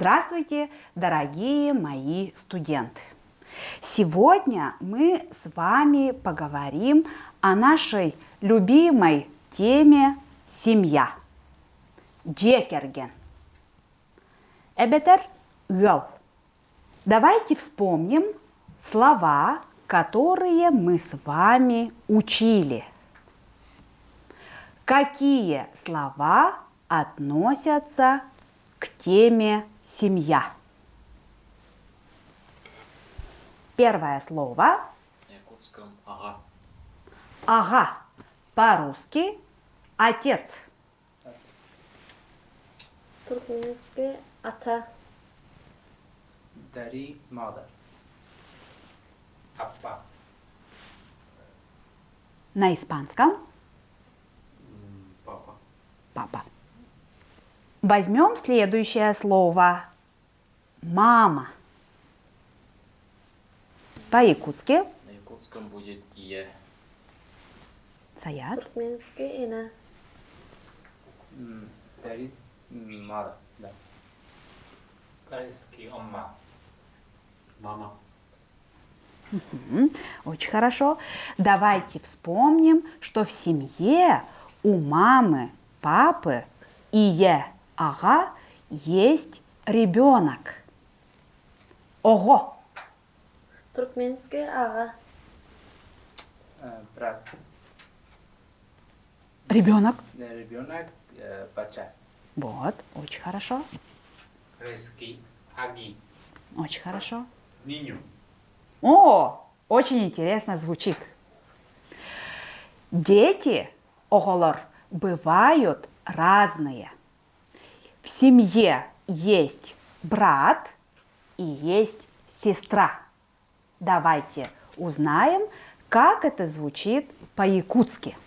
Здравствуйте, дорогие мои студенты! Сегодня мы с вами поговорим о нашей любимой теме «Семья». Джекерген. Эбетер йол. Давайте вспомним слова, которые мы с вами учили. Какие слова относятся к теме «семья»? Первое слово. На якутском ага. Ага. По-русски отец. Туркменский ата. Дари mother. Аппа. На испанском Папа. папа. Возьмем следующее слово. Мама. По-якутски. На якутском будет е. Саят. Туркменский ина. Дари mother. Да. Корейский 엄마. Мама. Очень хорошо. Давайте вспомним, что в семье у мамы, папы и ага есть ребенок. Ого. Туркменский ага. Брат. Ребенок. Ребенок. Бача. Вот, очень хорошо. корейский 아기. Очень хорошо. 니뉴. О, очень интересно звучит. Дети, оголор, бывают разные. В семье есть брат и есть сестра. Давайте узнаем, как это звучит по-якутски.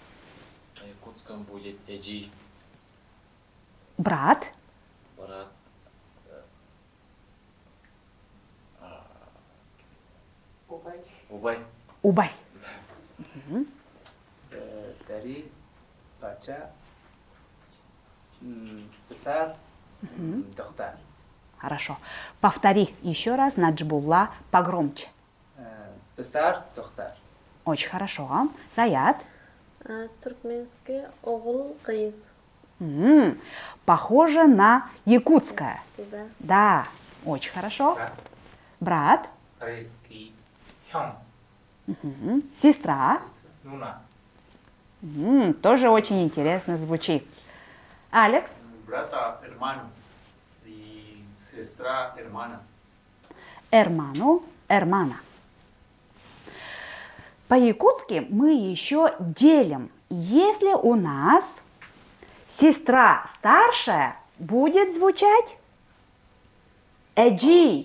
На якутском будет эджи. Брат, Брат. Убай. убай. Дари. Бача. Писар. Доктор. Хорошо. Повтори еще раз, Наджбулла, погромче. Писар. Доктор. Очень хорошо. Саят. Туркменский оғыл қиыз. Похоже на якутское. Да. Да, очень хорошо. брат. Брат, корейский 형. сестра. 누나. Тоже очень интересно звучит. Алекс, Brata, hermano. Y sestra, hermana. hermano, hermana. По-якутски мы еще делим. Если у нас сестра старшая, будет звучать эджи.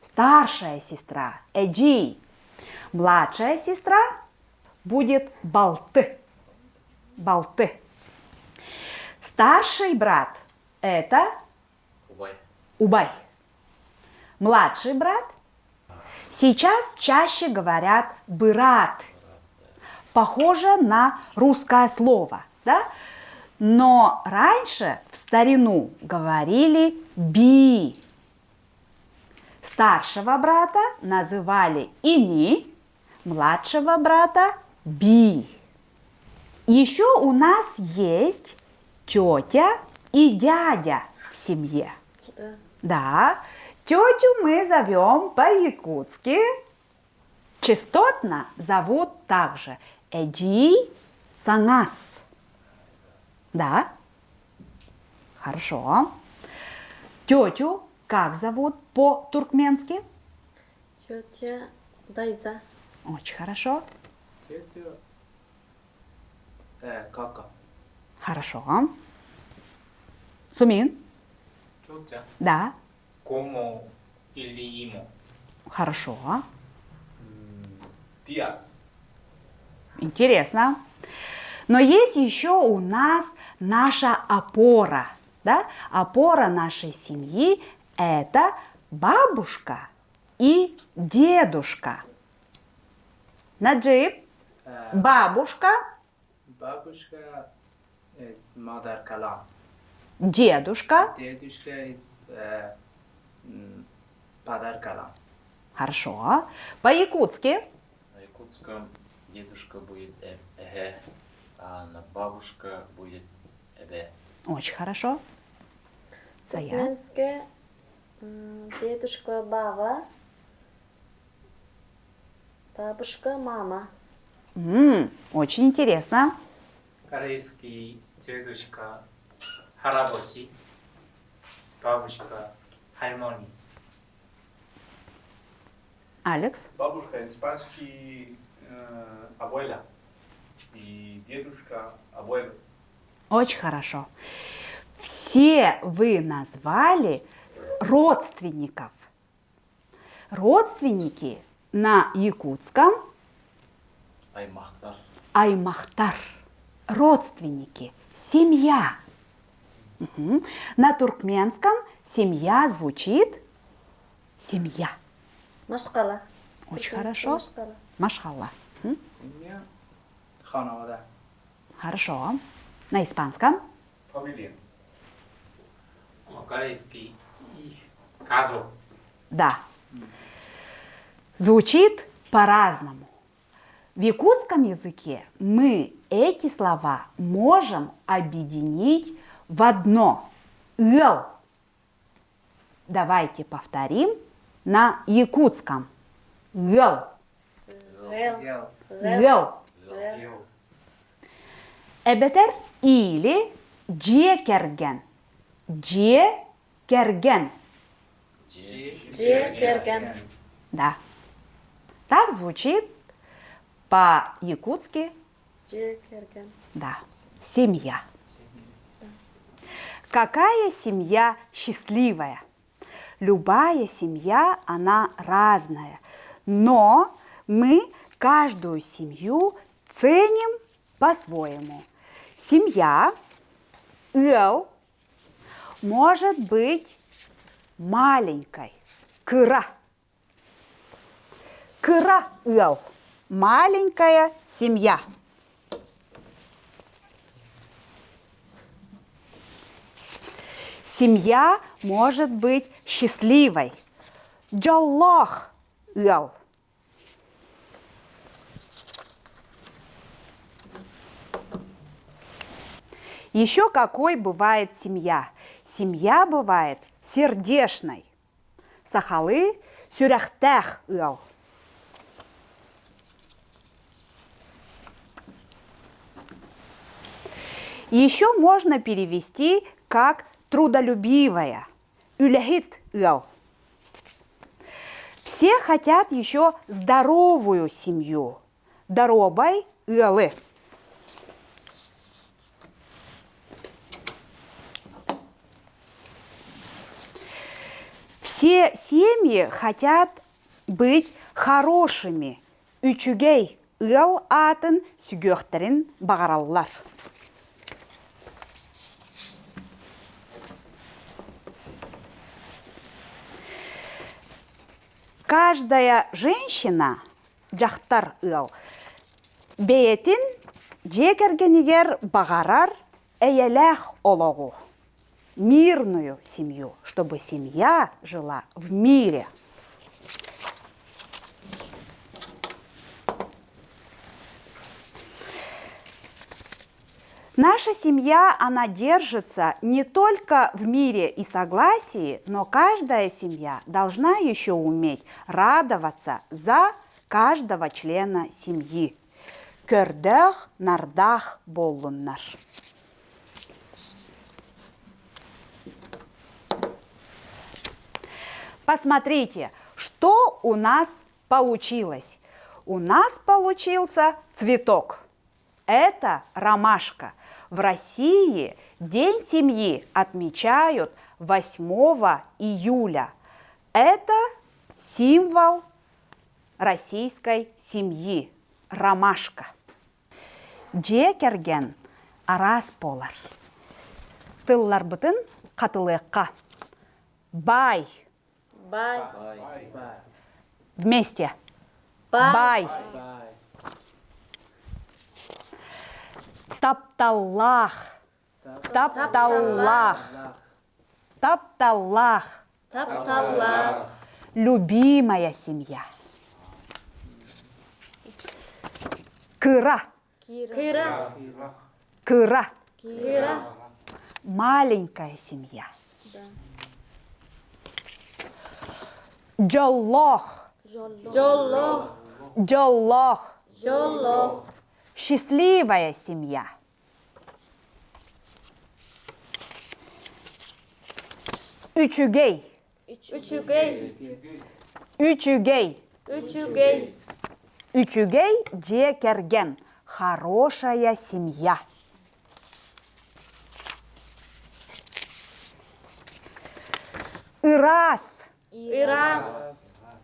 Старшая сестра эджи. Младшая сестра будет балты. Балты. Старший брат – это Убай. убай. Младший брат. Сейчас чаще говорят брат. Похоже на русское слово, да? Но раньше в старину говорили би. Старшего брата называли ини, младшего брата би. Еще у нас есть тетя и дядя в семье. Да. Да, тетю мы зовем по-якутски. Частотно зовут также эджи сангас. Да? Хорошо. Тетю как зовут по-туркменски? Тетя Дайза. Очень хорошо. Тетя. Кака. Хорошо. Сумин? 쪼짜. Да. 고모. 일리 이모. Хорошо. 디아. Интересно. Но есть еще у нас наша опора. Да? Опора нашей семьи – это бабушка и дедушка. Наджиб, бабушка, Бабушка is mother Kalam. дедушка, Дедушка is Падар калам. Хорошо. По-якутски. На якутском дедушка будет эхе, а на бабушка будет эбе. Очень хорошо. Зая. Туркменский дедушка баба. Бабушка мама. Очень интересно. корейский дедушка 할아버지, бабушка 할머니. Алекс. Бабушка испанский abuela и дедушка abuelo. Очень хорошо. Все вы назвали родственников. Родственники на якутском Аймахтар. аймахтар. Родственники. Семья. Мгм. На туркменском семья звучит семья. Машкала. Очень Туркменский хорошо. машкала. Машхалла. Семья. Ханавада. Хорошо. На испанском Familia. корейский 가족. да. Звучит по-разному. В якутском языке мы эти слова можем объединить в одно. Эл. Давайте повторим на якутском. Эл. Гэл. Ел. Эл. Гэл. Эбетер или джекерген. Джекерген. Джекерген. Да. Так звучит по-якутски, Джекерген. да, семья. Какая семья счастливая? Любая семья, она разная. Но мы каждую семью ценим по-своему. Семья, может быть маленькой. Кыра. Кыра, маленькая семья. Семья может быть счастливой. Джоллох, Еще какой бывает семья? Семья бывает сердечной. Сахалы сюряхтех эл. Еще можно перевести как трудолюбивая. Үлехит эл. Все хотят еще здоровую семью. Доробай элы. Все семьи хотят быть хорошими. Үчүгей ыл атын сүгөхтерин багараллар. Каждая женщина, жахтар ыл, бейтин жекергенигер багарар эйелех ологу. Мирную семью, чтобы семья жила в мире. Наша семья, она держится не только в мире и согласии, но каждая семья должна еще уметь радоваться за каждого члена семьи. Көрдөх нардах болуннар. Посмотрите, что у нас получилось. У нас получился цветок. Это ромашка. В России День семьи отмечают 8 июля. Это символ российской семьи. Ромашка. Джекерген арас болар. Тыллар бүтін қатылыққа. Бай. Бай. Бай. Вместе. Бай. Бай. Бай. Тапталлах. Тапталлах. Тапталлах. Тапталар. Любимая семья. Кыра. Кира. Кыра. Кира. Маленькая семья. Джоллох. Жоллох. Джоллох. Жоллох. Счастливая семья. Üçügey. Üçügey. Üçügey. Üçügey. Üçügey Джекерген. Хорошая семья. Ирас. Ирас.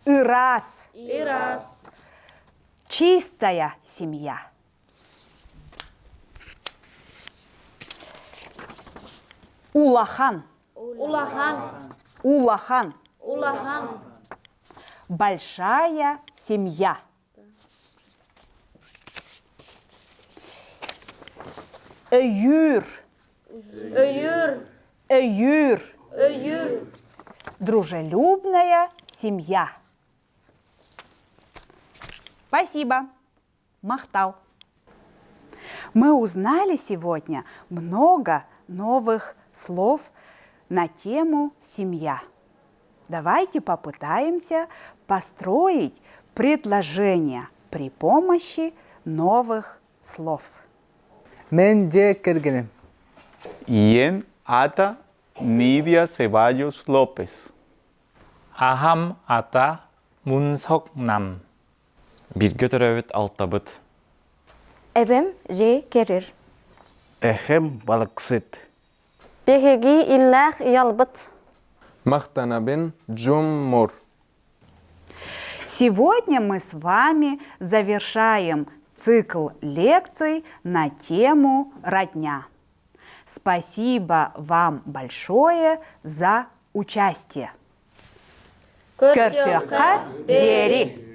Ирас. Ирас. Чистая семья. Улахан. Улахан. Улахан. Улахан. Большая семья. Öjür. Öйür. Öjür. Öйür. Дружелюбная семья. Спасибо. Махтал. Мы узнали сегодня много новых слов на тему «семья». Давайте попытаемся построить предложения при помощи новых слов. Мен Джекерген. Ien Ata Nidia Ceballos López. 아함 아따 문석남. Биргөтөрөбүт алтабыт. Ebem J. Kerir. Ehem Balaksit. Behegi illah yalbıt. Махтана бен Джон Мор. Сегодня мы с вами завершаем цикл лекций на тему «Родня». Спасибо вам большое за участие. Kötü Kötü deri.